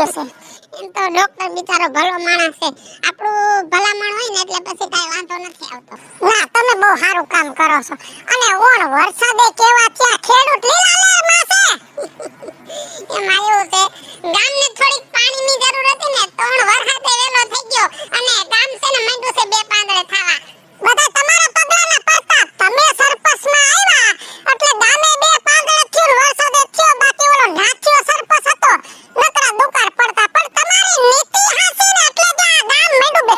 ગયો છે. એમ તો ડોક્ટર બિચારો ભલો માણસ છે, આપણું ભલામણ હોય ને એટલે પછી કાઈ વાંધો નથી આવતો. ના, તમે બહુ સારું કામ કરો છો. અને ઓણ વરસાદે કેવા ત્યાં ખેડૂત લીલા લહેરમાં છે. એમાં એવું છે, ગામને થોડીક પાણીની જરૂર હતી ને તો વરસાદે વેલો થઈ ગયો અને ગામ છે ને માંડ્યું છે બે પાંદડે થવા. બધા તમારા પગલાના પડતા, તમે સરપંચમાં આવ્યા એટલે ગામે બે પાંદડે થયું, વરસાદે થયો. બાકી ઓલો નાચ્યો સરપંચ હતો, નકરા દુકાળ પડતા. પણ તમારી નીતિ હાસી ને એટલે જ આ ગામ માંડ્યું બે.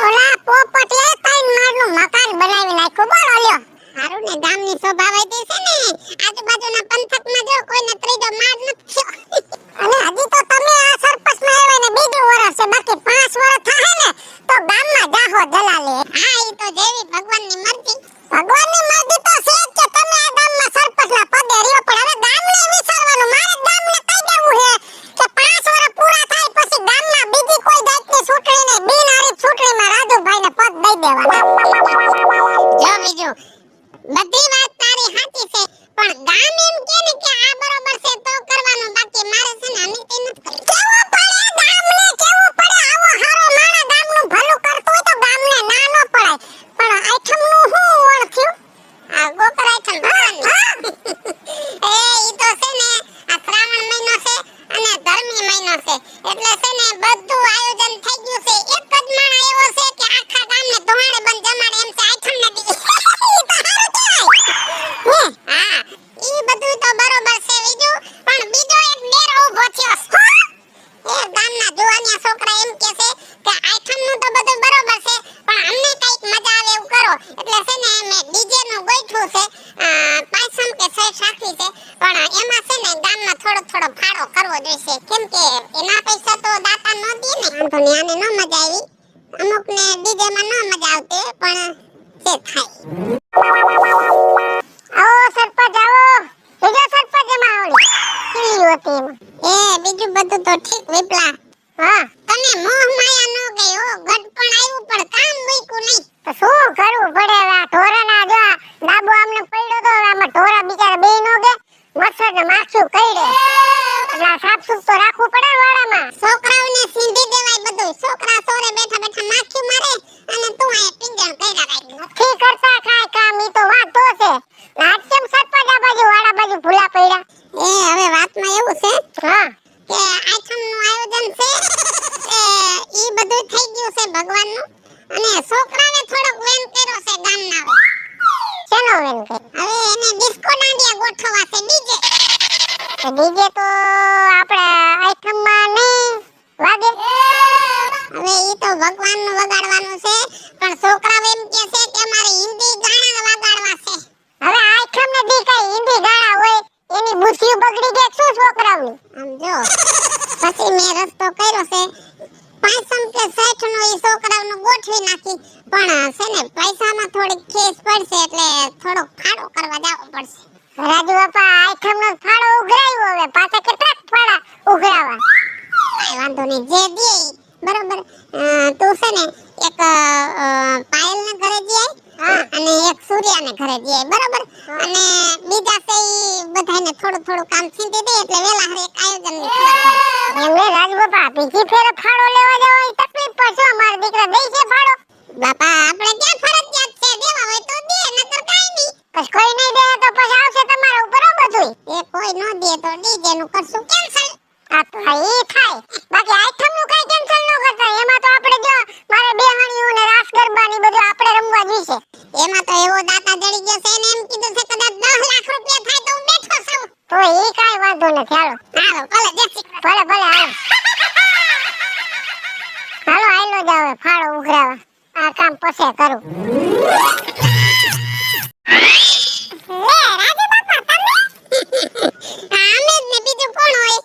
ઓલા પોપટલે ત્રણ માળનું મકાન બનાવી નાખ્યું. બોલો લ્યો, હારું ને ગામની શોભા વધી છે ને. આજુબાજુના પંથકમાં જો કોઈને ત્રીજો માળ નથી થયો. અને હજી તો તમે આ સરપંચમાં આવ્યા ને બીજું વર્ષ છે, બાકી 5 વર્ષ થાય ને તો ગામમાં જાહો દલાલે. હા, ઈ તો જેવી ભગવાનની મરજી. ભગવાનની મરજી તો છે જ કે તમે આ ગામમાં સરપંચના પદે રહ્યો, પણ હવે ગામને વિચારવાનું. મારે ગામને કહી દેવું છે કે 5 વર્ષ પૂરા થાય પછી ગામમાં બીજી કોઈ જાતની ચૂંટણી નહીં, બિનહરીફ ચૂંટણીમાં રાજુભાઈને પદ દઈ દેવાના. જો બીજું, બધી વાત તારી સાચી છે, પણ ગામ એમ કે ને કે આ બરોબર છે તો કરવાનું, બાકી મારે છે ને અનિતિ નથી કરવી. કેવું પડે ગામને, કેવું પડે. આવો હારો મારા ગામનું ભલું કરતો હોય તો ગામને ના ન પડાય. પણ આઠમનું શું ઓળખ્યું? આ ગોકર આઠમ એ ઈ તો છે ને આ શ્રાવણ મહિનો છે અને ધર્મી મહિનો છે, એટલે છે ને બધું આયોજન થઈ ગયું છે. એક જ માણા એવો છે કે આખા ગામને ધોવાડે બંધ જમાડે એમ છે આઠમને દી. હા, ઈ બધું તો બરોબર છે બીજું, પણ બીજો એક ડેરો ઊભો થયો. એ ગામના જુવાનિયા છોકરા એમ કહે છે કે આઠમનું તો બધું બરોબર છે, પણ અમને કઈક મજા આવે એવું કરો. એટલે છે ને મે ડીજે નું ગોઠવું છે, પાયસમ કે સેટ રાખવી છે, પણ એમાં છે ને ગામમાં થોડો થોડો ફાળો કરવો જોઈશે, કેમ કે એના પૈસા તો દાતા ન દે ને. આમ તો ન્યાને ન મજા આવી, અમુક ને ડીજે માં ન મજા આવતી, પણ જે થાય. આવો સરપંચ આવો, બીજો સરપંચ એમાં આવડી કેવી હતી એમાં. એ બીજું બધું તો ઠીક વિપલા. હા, તને મોહ માયા ન ગઈ હો, ગઢ પણ આવ્યું પણ કામ મૂક્યું નહીં. તો શું કરવું પડે હવે? આ ઢોરાના જો ડાબો આમને પડ્યો તો, આમાં ઢોરા બિચારા બે નો ગે, મચ્છર ને માખી કઈડે, એટલે સાફ સુફ તો રાખવું પડે વાડામાં. છોકરાઓને સીંધી દેવાય બધું. છોકરા સોરે બેઠા બેઠા માખી મારે અને તું આ પિંજણ કઈરા રાખી નથી કરતા કાઈ કામ. ઈ તો વાત તો છે. આજ કેમ સરપંચ આ બાજુ વાડા બાજુ ભૂલા પડ્યા? એ હવે વાતમાં એવું છે, હા, કે આઠમનું આયોજન છે, ઈ બધું થઈ ગયું છે ભગવાનનું, અને છોકરાને થોડોક વેન કર્યો છે ગામના. શેનો વેન કર્યો? હવે એને ડિસ્કો દાંડિયા ગોઠવવા છે, ડીજે. ડીજે તો આપણે આઠમમાં નહીં વાગે. હવે ઈ તો ભગવાનનું વગાડવાનું છે, પણ છોકરાઓ એમ કહે છે કે અમારે હિન્દી ગાણા વગાડવા છે. હવે આઠમને દી કઈ હિન્દી ગાણા હોય, એની બુદ્ધિ બગડી ગઈ શું છોકરાઓની? આમ જો પછી મે રસ્તો કર્યો છે, પાયસમ કે સેઠનો ઈ છોકરાઓને ગોઠવી નાખી, પણ છે ને પૈસામાં થોડીક ખેસ પડશે એટલે થોડોક ફાળો કરવા જાવો પડશે. રાજુ બાપા આઠમનો ફાળો ઉઘરાવ્યો, હવે પાછા કેટલાક ફાળા ઉઘરાવા? કાઈ વાંધો નહીં, જે દે બરોબર. તું છે ને એક પાયલના ઘરે જઈ અને એક સૂર્યાને ઘરે જઈ, બરોબર. અને બીજા છે ઈ બધાને થોડું થોડું કામ છીંધી દે એટલે વેલા હરે એક આયોજન એમને. રાજુ બાપા બીજી ફેરે ફાળો લેવા જવાની તકલીફ પડશે, અમારા દીકરા દે છે ફાળો? બાપા આપણે ક્યાં ફરજિયાત છે, દેવા હોય તો દે, નકર કાઈ નહીં. બસ કોઈ નહીં દે તો પછી આવશે તમારા ઉપર બધું. એ કોઈ ન દે તો ડીજે નું કરશું કેન્સલ. આ તો ઈ થાય, બાકી આઠમનું કઈ કેન્સલ ન કરતા. એમાં તો આપણે જો મારે બેહણીઓ ને રાસ ગરબા ની બધું આપણે રમવા જોઈશે. એમાં તો એવો દાતા જડી ગયો છે ને એમ કીધું છે કદાચ 10 લાખ રૂપિયા થાય તો હું બેઠો છું. તો ઈ કાઈ વાંધો નથી. હાલો ભલે જસી ભલે હાલો હાલો આયલો જાવ ફાળો ઉઘરાવા. આ કામ પછી કરું. લે રાજુ બાપા તમે આમે ને બીજું કોણ હોય?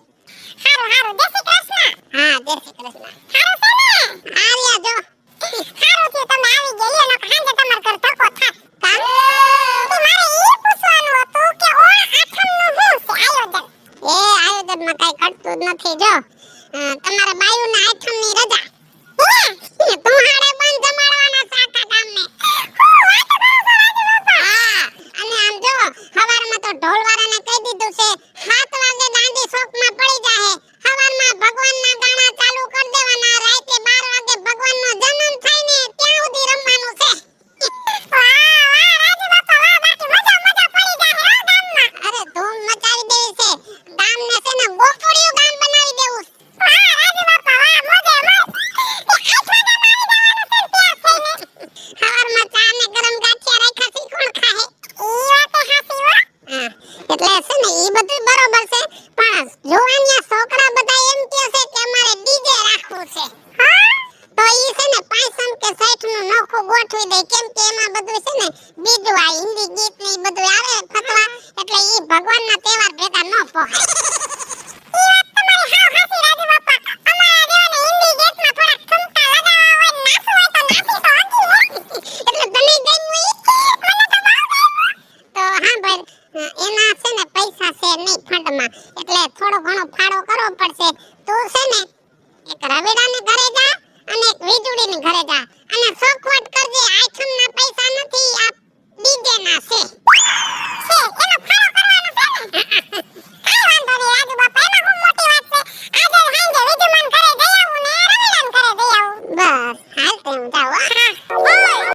હારું જય શ્રી કૃષ્ણ. હા જય શ્રી કૃષ્ણ. હારું છે ને? આલ્યા જો હારું છે તમે આવી ગયા, એનો ખાંજે તમાર કર ધક્કો થાય. કામ તો મારે ઈ પૂછવાનું હતું કે ઓ આઠમનું શું છે આયોજન? એ આયોજનમાં કઈ ઘટતું જ નથી. જો તમારા બાયુના આઠમની રજા તું હાડે બંધ જમાડવાના છે આખા ગામને. હું વાત કરો છો રાજુ બાપા? હા એમાં બધું છે ને બીજું આ હિન્દી ગીત ને ઈ બધું આવે ફતવા એટલે ઈ ભગવાનના તહેવાર ભેગા ન પોહાય. ઈ વાત તમારી હાવ હાચી રાજુ બાપા. અમારા જેવાને હિન્દી ગીતમાં થોડાક ઠુમકા લગાવવા હોય ને નાચવું હોય તો નાચી તો હકી એટલે તને ગમ્યું ઈ મને તો બહુ ગમ્યું. તો હા ભાઈ એના છે ને પૈસા છે નહીં ફંડમાં એટલે થોડો ઘણો ફાળો કરવો પડશે. તું છે ને એક રવિડાને ઘરે જા અને એક વીજળીને ઘરે જા અને ચોખવટ કરજે આઈટમના પૈસા નથી આ ડીજે ના છે.